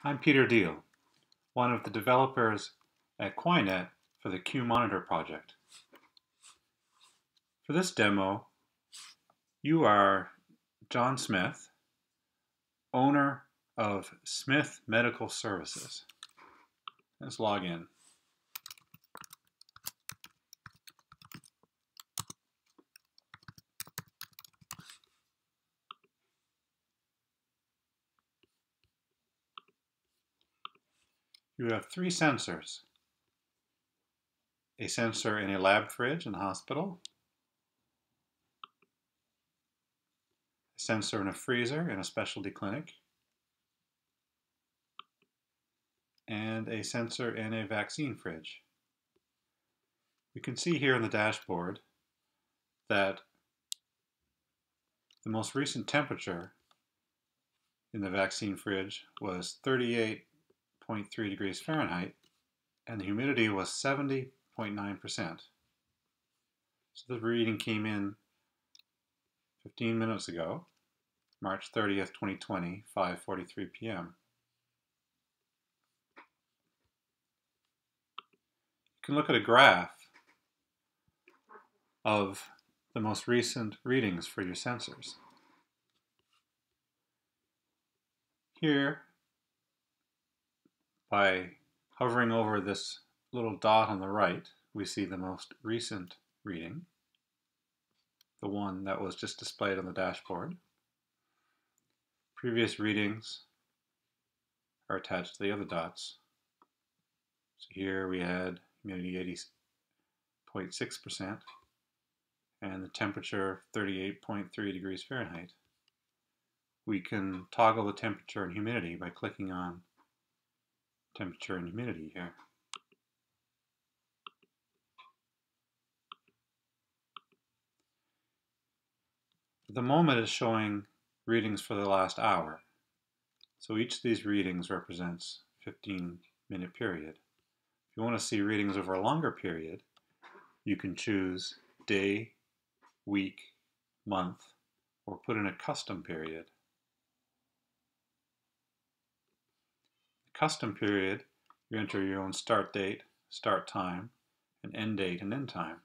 I'm Peter Deal, one of the developers at QuaeNet for the QMonitor project. For this demo, you are John Smith, owner of Smith Medical Services. Let's log in. You have three sensors. A sensor in a lab fridge in a hospital, a sensor in a freezer in a specialty clinic, and a sensor in a vaccine fridge. You can see here in the dashboard that the most recent temperature in the vaccine fridge was 38.3 degrees Fahrenheit, and the humidity was 70.9%. So the reading came in 15 minutes ago, March 30th, 2020, 5:43 p.m. You can look at a graph of the most recent readings for your sensors. Here, by hovering over this little dot on the right, we see the most recent reading, the one that was just displayed on the dashboard. Previous readings are attached to the other dots. So here we had humidity 80.6% and the temperature 38.3 degrees Fahrenheit. We can toggle the temperature and humidity by clicking on temperature and humidity here. The moment is showing readings for the last hour. So each of these readings represents a 15-minute period. If you want to see readings over a longer period, you can choose day, week, month, or put in a custom period. The custom period, you enter your own start date, start time, and end date and end time.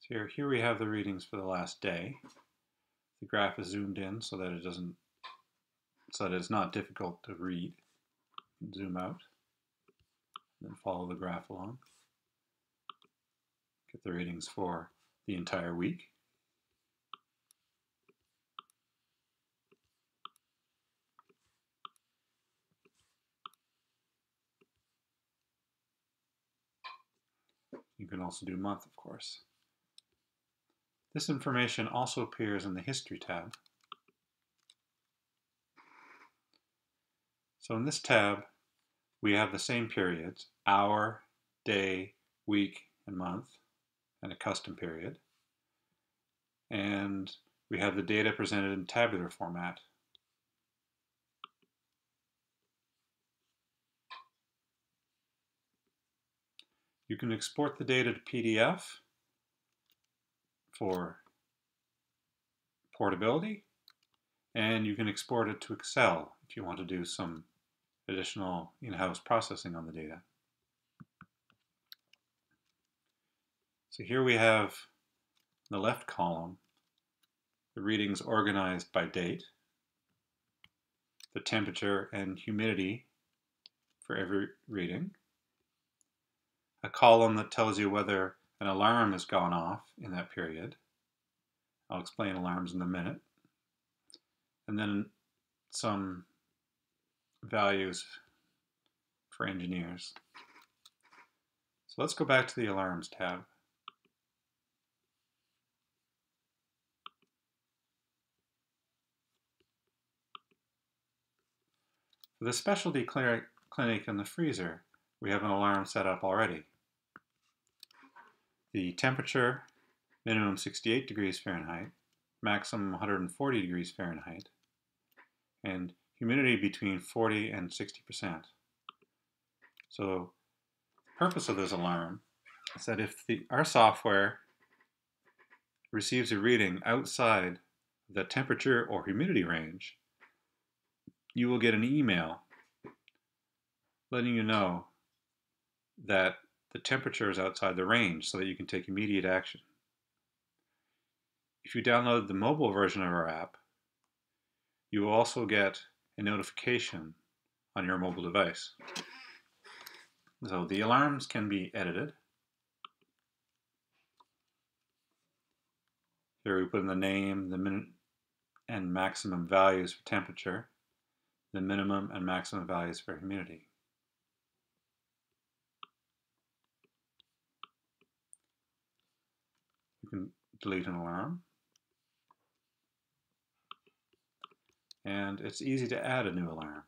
So here we have the readings for the last day. The graph is zoomed in so that it's not difficult to read. Zoom out, and then follow the graph along. Get the readings for the entire week. You can also do month, of course. This information also appears in the History tab. So in this tab, we have the same periods, hour, day, week, and month, and a custom period. And we have the data presented in tabular format. You can export the data to PDF for portability, and you can export it to Excel if you want to do some additional in-house processing on the data. So here we have in the left column the readings organized by date, the temperature and humidity for every reading, a column that tells you whether an alarm has gone off in that period. I'll explain alarms in a minute. And then some values for engineers. So let's go back to the Alarms tab. For the specialty clinic and the freezer, we have an alarm set up already. The temperature, minimum 68 degrees Fahrenheit, maximum 140 degrees Fahrenheit, and humidity between 40 and 60%. So the purpose of this alarm is that if our software receives a reading outside the temperature or humidity range, you will get an email letting you know that the temperature is outside the range so that you can take immediate action. If you download the mobile version of our app, you will also get a notification on your mobile device. So the alarms can be edited. Here we put in the name, the minute and maximum values for temperature, the minimum and maximum values for humidity. You can delete an alarm. And it's easy to add a new alarm.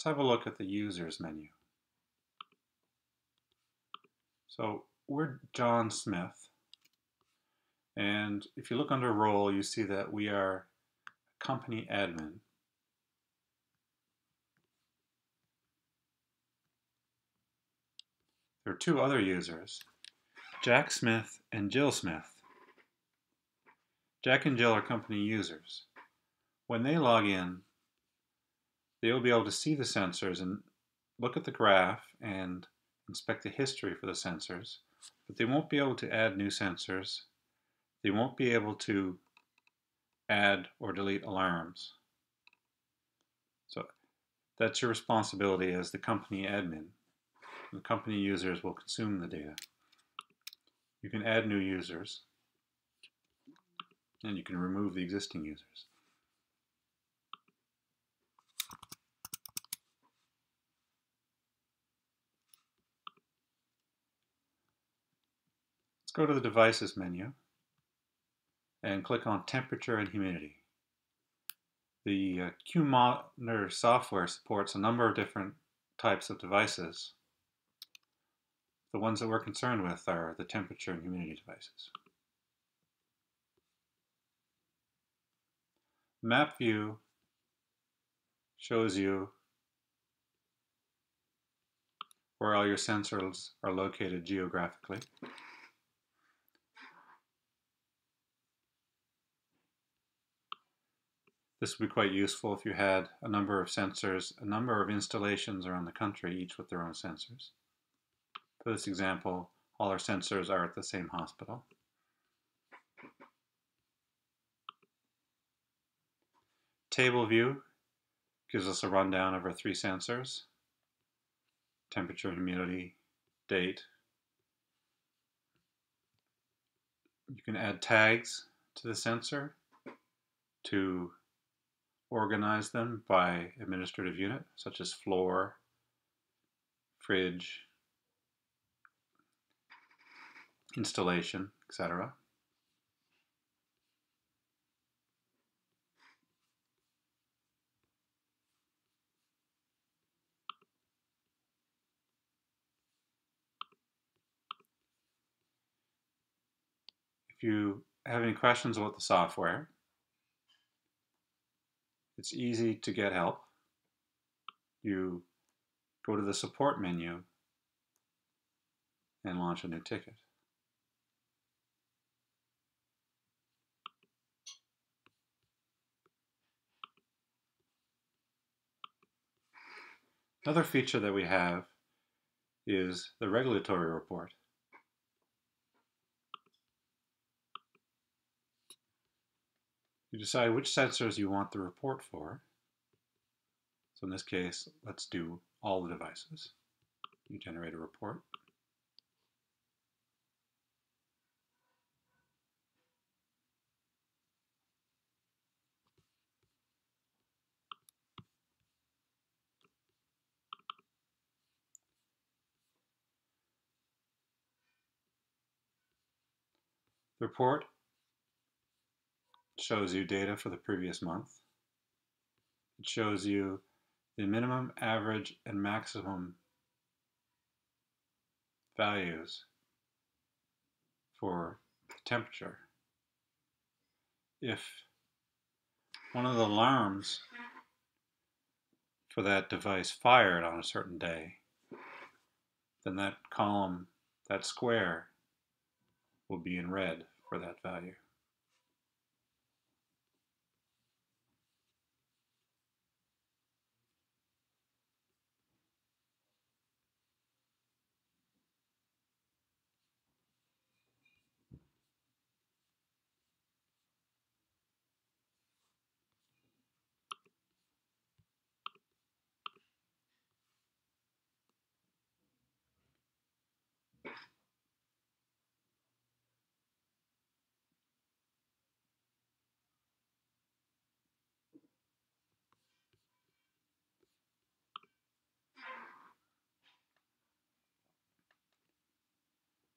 Let's have a look at the users menu. So we're John Smith, and if you look under role, you see that we are company admin. There are two other users, Jack Smith and Jill Smith. Jack and Jill are company users. When they log in, they will be able to see the sensors and look at the graph and inspect the history for the sensors, but they won't be able to add new sensors. They won't be able to add or delete alarms. So that's your responsibility as the company admin. The company users will consume the data. You can add new users, and you can remove the existing users. Let's go to the Devices menu and click on Temperature and Humidity. The QuaeNet software supports a number of different types of devices. The ones that we're concerned with are the temperature and humidity devices. Map view shows you where all your sensors are located geographically. This would be quite useful if you had a number of sensors, a number of installations around the country, each with their own sensors. For this example, all our sensors are at the same hospital. Table view gives us a rundown of our three sensors: temperature, humidity, date. You can add tags to the sensor to organize them by administrative unit, such as floor, fridge, installation, etc. If you have any questions about the software, it's easy to get help. You go to the support menu and launch a new ticket. Another feature that we have is the regulatory report. You decide which sensors you want the report for. So in this case, let's do all the devices. You generate a report. The report shows you data for the previous month. It shows you the minimum, average, and maximum values for the temperature. If one of the alarms for that device fired on a certain day, then that column, that square, will be in red for that value.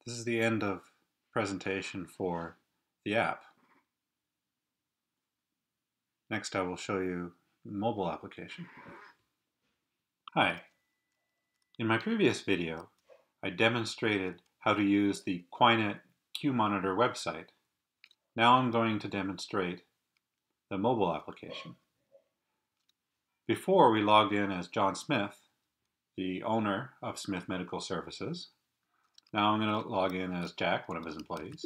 This is the end of presentation for the app. Next, I will show you the mobile application. Hi. In my previous video, I demonstrated how to use the QuaeNet QMonitor website. Now I'm going to demonstrate the mobile application. Before, we logged in as John Smith, the owner of Smith Medical Services. Now I'm going to log in as Jack, one of his employees.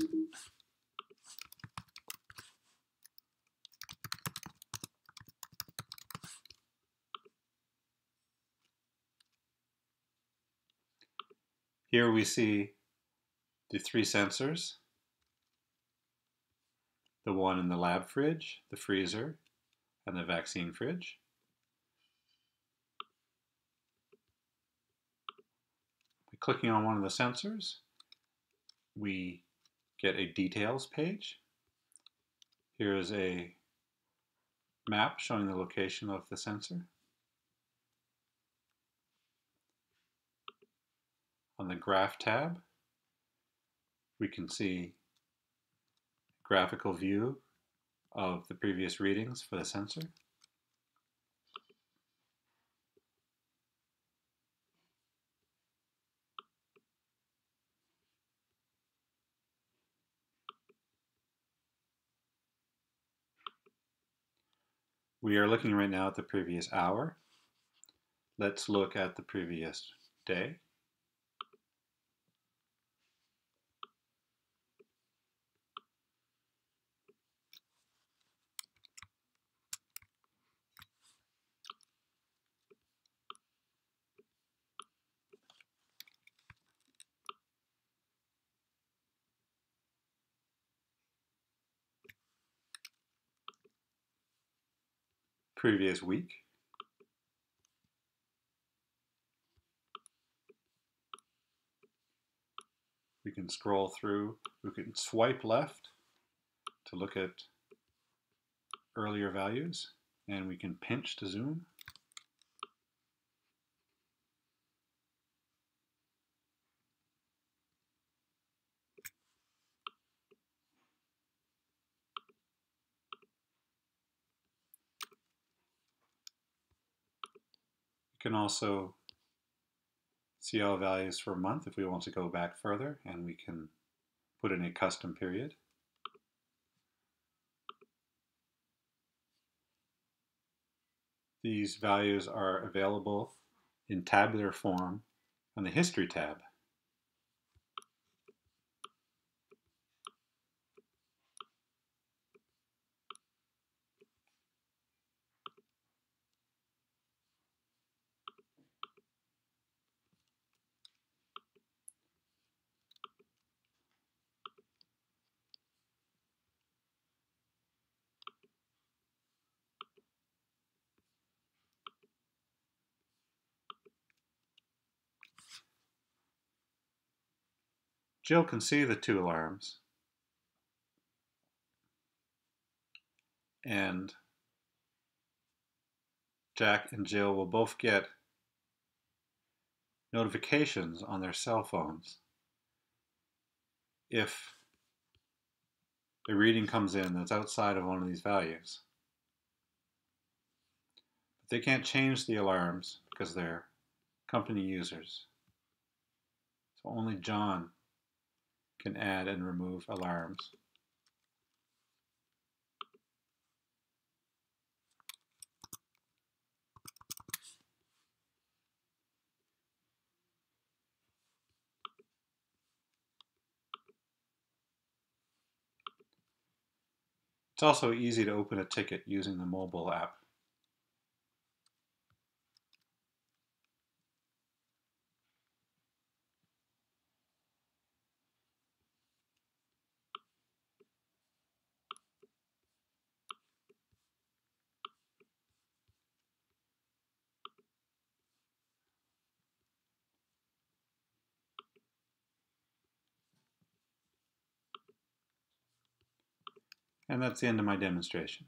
Here we see the three sensors, the one in the lab fridge, the freezer, and the vaccine fridge. By clicking on one of the sensors, we get a details page. Here is a map showing the location of the sensor. On the Graph tab, we can see a graphical view of the previous readings for the sensor. We are looking right now at the previous hour. Let's look at the previous day. Previous week. We can scroll through, we can swipe left to look at earlier values, and we can pinch to zoom. We can also see all values for a month if we want to go back further, and we can put in a custom period. These values are available in tabular form on the History tab. Jill can see the two alarms, and Jack and Jill will both get notifications on their cell phones if a reading comes in that's outside of one of these values. But they can't change the alarms because they're company users. So only John can add and remove alarms. It's also easy to open a ticket using the mobile app. And that's the end of my demonstration.